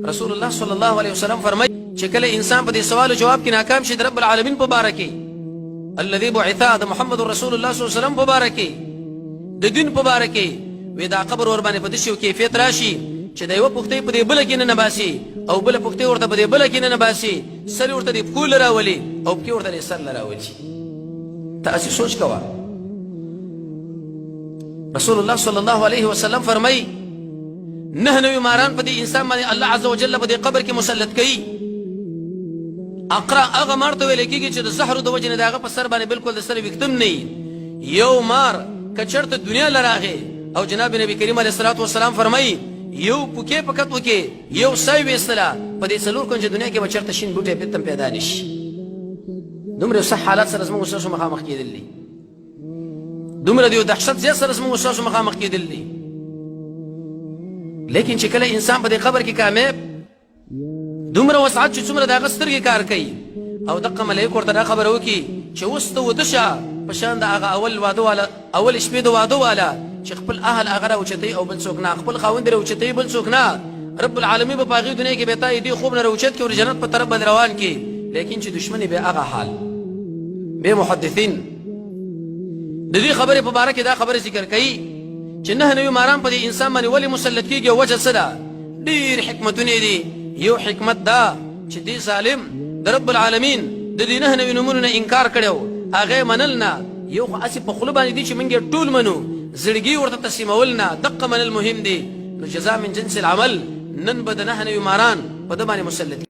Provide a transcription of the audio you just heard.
رسول الله صلی الله علیه وسلم فرمای چې کله انسان په دې سوال او جواب کې ناکام شي د رب العالمین په باره کې الذي بعث محمد رسول الله صلی الله علیه وسلم په باره کې د دین په باره کې وې دا قبر ور باندې په دې شو کیفیت راشي چې د یو پختې په دې بل کې نه باسي او بل پختې ورته په دې بل کې نه باسي سر ورته دې کول راولي او کې ورته سر راولي تاسو سوچ کوه رسول الله صلی الله علیه وسلم فرمای نه نوی ماران په دې انسان باندې الله عز وجل په دې قبر کې مسلط کړي اقرا هغه مرته ویل کېږي چې د زهر د وجې نه دغه په سر باندې بالکل د سر وکتم نه یو مار کچرته دنیا لراغه او جناب نبی کریم علیه الصلاه والسلام فرمایي یو پوکې پکت وکي یو سای وسلا په دې سلور کنج دنیا کې بچرته شین بوټي پتم پیدا نشي دومره صح حالات سره زموږ سره مخامخ کېدل دومره دی دهشت زیات سره زموږ سره مخامخ کېدل لیکن چې کله انسان په دې قبر کې کامیاب دومره وسعت چې څومره د غسترګي کار کوي او دغه ملائکه ورته خبر وکي چې وسته ودشه په شان د هغه اول واده والا اول شپې د واده والا چې خپل اهل هغه راوچتي او بل څوک نه خپل خاوند راوچتي بل څوک نه رب العالمین په باغی دنیا کې به تای دی خوب نه راوچت کې او جنت په طرف باندې روان کې لیکن چې دشمنی به هغه حال به محدثین د دې خبره په باره کې دا خبره ذکر کوي چې نه نوی ماران په دې انسان باندې ولی مسلط کیږي وجه څه ده ډېر حکمتونه دي یو حکمت دا چې دې ظالم د رب العالمین د دې نه نوی نمونه انکار کړو هغه منلنا یو خو اسی په خپل باندې دي چې موږ ټول منو زړګي ورته تسلیمولنا دقه من المهم دي نو جزاء من جنس العمل نن بد نه نوی ماران په دې باندې مسلط